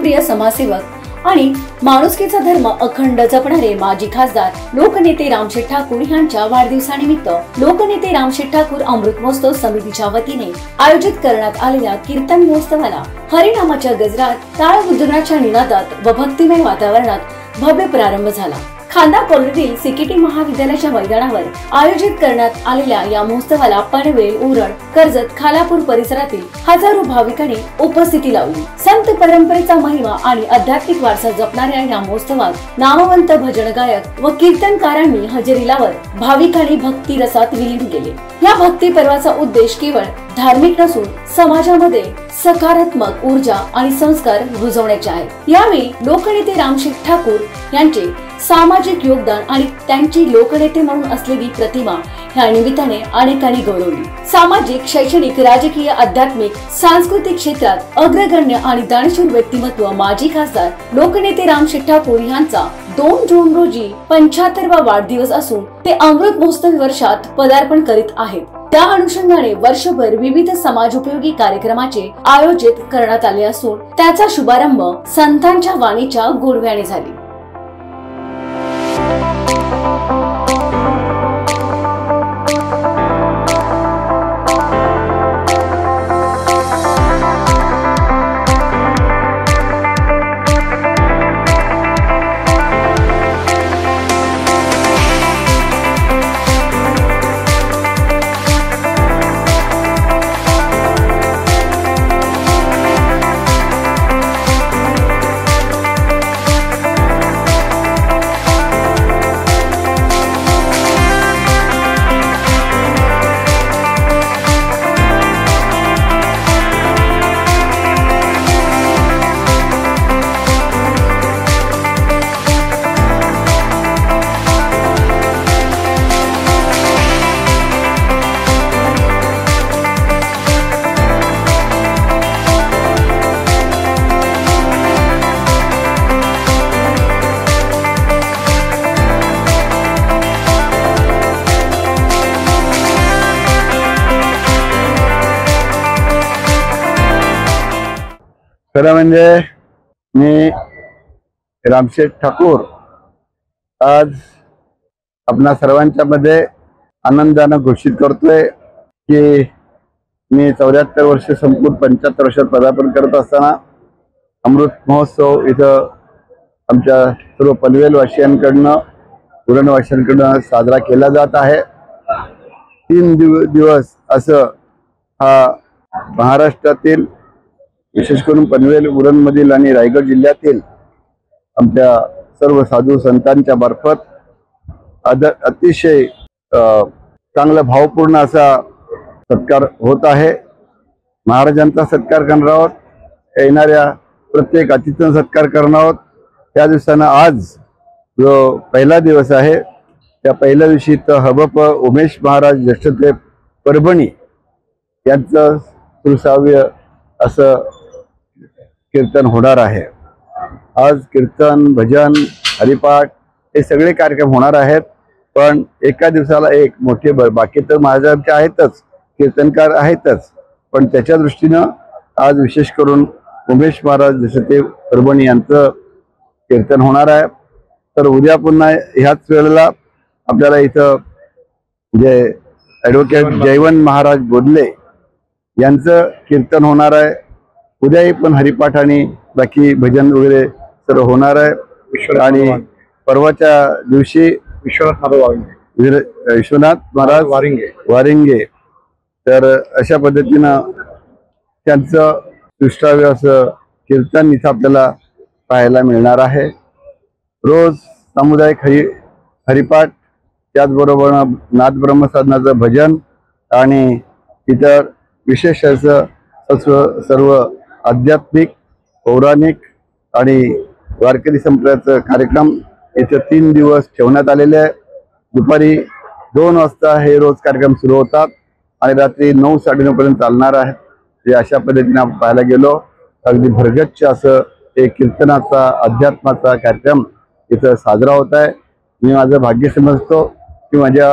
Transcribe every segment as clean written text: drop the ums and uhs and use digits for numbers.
लोकप्रिय समाजसेवक आणि माणुसकीचा धर्म अखंड जपणारे माजी खासदार लोकनेते रामशेठ ठाकूर यांच्या वाढदिवसानिमित्त लोकनेते रामशेठ ठाकूर अमृत महोत्सव समितीच्या वतीने आयोजित करण्यात आलेल्या कीर्तन महोत्सवाला हरिनामाच्या गजरात, टाळ गुंजनाच्या निनादात व भक्तिमय वातावरणात भव्य प्रारंभ झाला। खांदा कॉलनीतील सीकेटी महाविद्यालयाच्या मैदानावर आयोजित करण्यात आलेल्या या महोत्सवाला पनवेल, उरण, कर्जत, खालापूर परिसरातील हजारो भाविकांनी उपस्थिती लावली। संत परंपरेचा महिमा आणि आध्यात्मिक वारसा जपणाऱ्या या महोत्सवात नामवंत भजन गायक व कीर्तनकारांनी हजेरी लावत भाविकांनी भक्ती रसात विलीन केले। या भक्ती पर्वाचा उद्देश केवळ धार्मिक नसून समाजामध्ये सकारात्मक ऊर्जा आणि संस्कार रुजवण्याचे आहे। यावेळी लोकनेते रामशेठ ठाकूर यांचे सामाजिक योगदान आणि त्यांची लोकनेते म्हणून असलेली प्रतिमा ह्या निमित्ताने अनेकांनी गौरवली। सामाजिक, शैक्षणिक, राजकीय, आध्यात्मिक, सांस्कृतिक क्षेत्रात अग्रगण्य आणि दानशूर व्यक्तिमत्व माजी खासदार लोकनेते रामशेठ ठाकूर यांचा 2 जून रोजी 75वा वाढदिवस असून ते अमृत महोत्सवी वर्षात पदार्पण करीत आहेत। त्या अनुषंगाने वर्षभर विविध समाजोपयोगी कार्यक्रमाचे आयोजित करण्यात आले असून त्याचा शुभारंभ संतांच्या वाणीच्या गोडव्याने झाली। खरं म्हणजे मी रामशेठ ठाकूर आज आपणा सर्वांच्या मध्ये आनंदाने घोषित करतोय की मी 74 वर्ष संपूर्ण 75 वर्षात पदार्पण करत असताना अमृत महोत्सव इथं आमच्या सर्व पनवेल वासियांकडनं, उरण वासियांकडनं साजरा केला जात आहे। 3 दिवस असं हा महाराष्ट्रातील विशेष करून पनवेल, उरण मधील आणि रायगड जिल्ह्यातील आमच्या सर्व साधू संतांच्या मार्फत अतिशय चांगला भावपूर्ण असा सत्कार होत आहे। महाराजांचा सत्कार करणार आहोत, येणाऱ्या प्रत्येक अतिथींचा सत्कार करणार आहोत। त्या दिवसानं आज जो पहिला दिवस आहे त्या पहिल्या दिवशी हबप उमेश महाराज ज्येष्ठते परभणी यांचं 30वे असं कीर्तन होणार आहे। आज कीर्तन, भजन, हरिपाठ हे सगळे कार्यक्रम होणार आहेत, पण एका दिवसाला एक मोठे बाकी तर महाराजांचे आहेतच, कीर्तनकार आहेतच, पण त्याच्या दृष्टीनं आज विशेष करून उमेश महाराज जसे परभणी यांचं कीर्तन होणार आहे। तर उद्या पुन्हा ह्याच वेळेला आपल्याला इथं जे ॲडव्होकेट जयवंत महाराज बोधले यांचं कीर्तन होणार आहे। उद्याही पण हरिपाठ आणि बाकी भजन वगैरे सर्व होणार आहे। आणि परवाच्या दिवशी विश्वनाथ महाराज वारिंगे तर अशा पद्धतीनं त्यांचं 30वे असं कीर्तन इथं आपल्याला पाहायला मिळणार आहे। रोज सामुदायिक हरिपाठ, त्याचबरोबर नाद ब्रह्मसाधनाचं भजन आणि इतर विशेष असं सर्व आध्यात्मिक, पौराणिक आणि वारकरी संप्रदायाचा कार्यक्रम इथे 3 दिवस ठेवण्यात आलेले आहे। दुपारी 2 वाजता हे रोज कार्यक्रम सुरू होतात आणि रात्री 9, 9:30 पर्यंत चालणार आहे। जे अशा पद्धतीने आपण पाहायला गेलो अगदी भरगच्च असं एक कीर्तनाचा, अध्यात्माचा कार्यक्रम इथं साजरा होत आहे। मी माझं भाग्य समजतो की माझ्या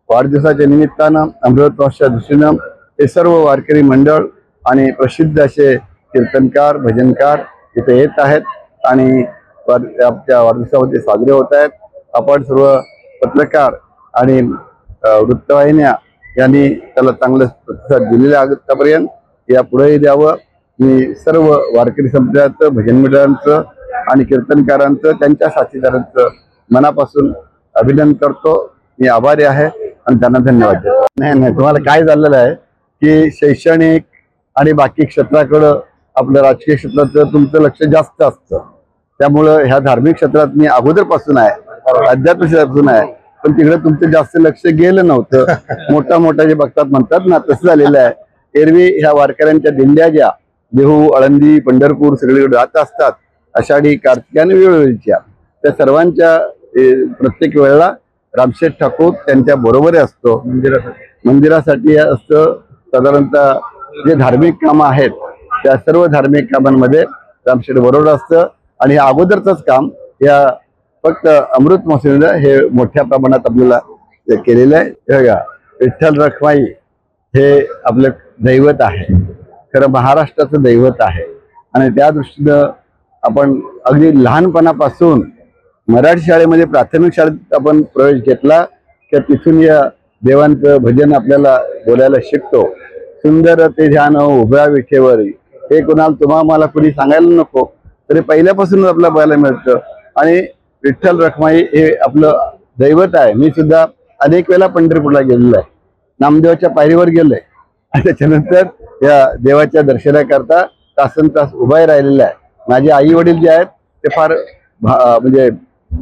वाढदिवसाच्या निमित्तानं अमृतवासच्या दृष्टीनं हे सर्व वारकरी मंडळ आणि प्रसिद्ध असे कीर्तनकार, भजनकार इथे येत आहेत आणि आमच्या वाढदिवसामध्ये साजरे होत आहेत. आपण सर्व पत्रकार आणि वृत्तवाहिन्या यांनी त्याला चांगलं प्रतिसाद दिलेला आहे आतापर्यंत. या पुढेही द्यावं. मी सर्व वारकरी संप्रदायाचं, भजन मंडळांचं आणि कीर्तनकारांचं, त्यांच्या साथीदारांचं मनापासून अभिनंदन करतो. मी आभारी आहे आणि त्यांना धन्यवाद देतो. नाही, तुम्हाला काय झालेलं आहे की शैक्षणिक आणि बाकी क्षेत्राकडं आपलं राजकीय क्षेत्राचं तुमचं लक्ष जास्त असतं. त्यामुळं ह्या धार्मिक क्षेत्रात मी अगोदरपासून आहे, अध्यात्म क्षेत्रापासून आहे, पण तिकडे तुमचं जास्त लक्ष गेलं नव्हतं. मोठा जे बघतात म्हणतात ना, तसं झालेलं आहे. एरवी ह्या वारकऱ्यांच्या दिंड्या ज्या देहू, आळंदी, पंढरपूर सगळीकडे जात असतात, आषाढी, कार्तिकी आणि वेळोवेळीच्या, त्या सर्वांच्या प्रत्येक वेळेला रामशेठ ठाकूर त्यांच्या बरोबर असतो. मंदिरासाठी असतं. साधारणतः जे धार्मिक कामं आहेत त्या सर्व धार्मिक कामांमध्ये रामशेठ बरोबर असतं. आणि हे अगोदरच काम या फक्त अमृत महोत्सवाला हे मोठ्या प्रमाणात आपल्याला केलेलं आहे. बघा, विठ्ठल रखमाई हे आपलं दैवत आहे, खरं महाराष्ट्राचं दैवत आहे. आणि त्या दृष्टीनं आपण अगदी लहानपणापासून मराठी शाळेमध्ये, प्राथमिक शाळेत आपण प्रवेश घेतला की तिथून या देवांचं भजन आपल्याला बोलायला शिकतो. सुंदर ते ध्यान उभ्या विठेवरी, हे कुणाला तुम्हा मला कुणी सांगायला नको, तरी पहिल्यापासून आपल्याला बघायला मिळतं. आणि विठ्ठल रखमाई हे आपलं दैवत आहे. मी सुद्धा अनेक वेळा पंढरपूरला गेलेलो आहे, नामदेवाच्या पायरीवर गेलोय आणि त्याच्यानंतर या देवाच्या दर्शनाकरता तासन तास उभा राहिलेला आहे. माझे आई वडील जे आहेत ते फार म्हणजे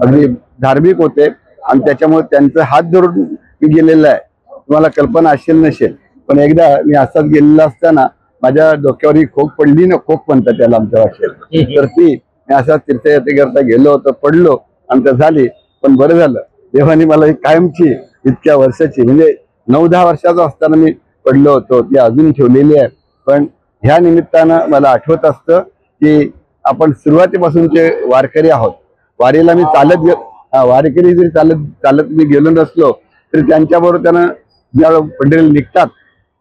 अगदी धार्मिक होते आणि त्याच्यामुळे त्यांचा हात धरून मी गेलेला आहे. तुम्हाला कल्पना असेल नसेल, पण एकदा मी असाच गेलेला असताना माझ्या डोक्यावर ही खोक पडली ना, खोक म्हणतात त्याला आमच्या भाषेत, तर ती मी असाच तीर्थयात्रेकरता गेलो होतो, पडलो आणि तर झाली. पण बरं झालं, देवाने मला कायमची इतक्या वर्षाची, म्हणजे 9-10 वर्षाचा असताना मी पडलो होतो, ती अजून ठेवलेली आहे. पण ह्या निमित्तानं मला आठवत असतं की आपण सुरुवातीपासूनचे वारकरी आहोत. वारीला मी वारकरी जरी चालत मी गेलो नसलो तरी त्यांच्याबरोबर त्यांना ज्यावेळेला पंढरीला निघतात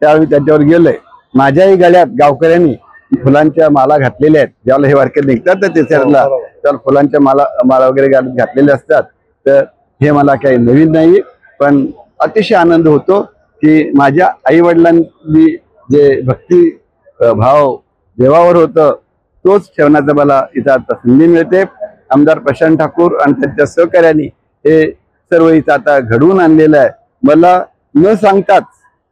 त्यावेळी त्यांच्यावर गेलोय. माझ्याही गळ्यात गावकऱ्यांनी फुलांच्या माला घातलेल्या आहेत. ज्यावेळेला हे वारकरी निघतात तर तिसऱ्याला त्यावेळेला फुलांच्या माला वगैरे घातलेल्या असतात. तर हे मला काही नवीन नाही, पण अतिशय आनंद होतो की माझ्या आई वडिलांनी जे भक्ती भाव देवावर होतं तोच ठेवण्याचा मला इथं आता संधी मिळते. आमदार प्रशांत ठाकूर आणि त्यांच्या सहकार्यांनी हे सर्व इथं आता घडवून आणलेलं आहे. मला न सांगताच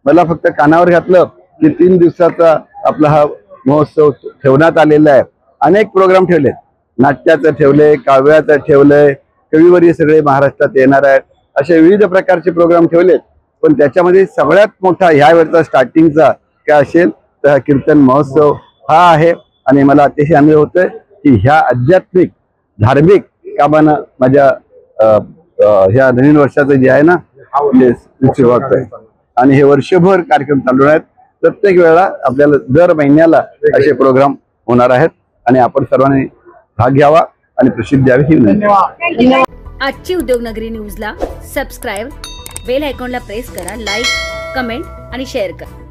मला फक्त कानावर घातलं की 3 दिवसाचा आपला हा महोत्सव ठेवण्यात आलेला आहे. अनेक प्रोग्राम ठेवलेत, नाट्याचं ठेवलंय, काव्याचं ठेवलंय, कविवर्य सगळे महाराष्ट्रात येणार आहेत, असे विविध प्रकारचे प्रोग्राम ठेवलेत. पण त्याच्यामध्ये सगळ्यात मोठा ह्या वेळचा स्टार्टिंगचा काय असेल तर हा कीर्तन महोत्सव हा आहे. आणि मला अतिशय आनंद होतोय की ह्या आध्यात्मिक धार्मिक कामानं माझ्या ह्या नवीन वर्षाचं जे आहे ना ते सुरुवात आहे. आणि हे वर्षभर कार्यक्रम चालू आहेत. प्रत्येक वेळेला आपल्याला दर महिन्याला असे प्रोग्राम होणार आहेत आणि आपण सर्वांनी भाग घ्यावा आणि प्रसिद्धी द्यावी ही विनंती. आजची उद्योगनगरी न्यूजला सबस्क्राईब, बेल आयकॉनला प्रेस करा, लाईक, कमेंट आणि शेअर करा.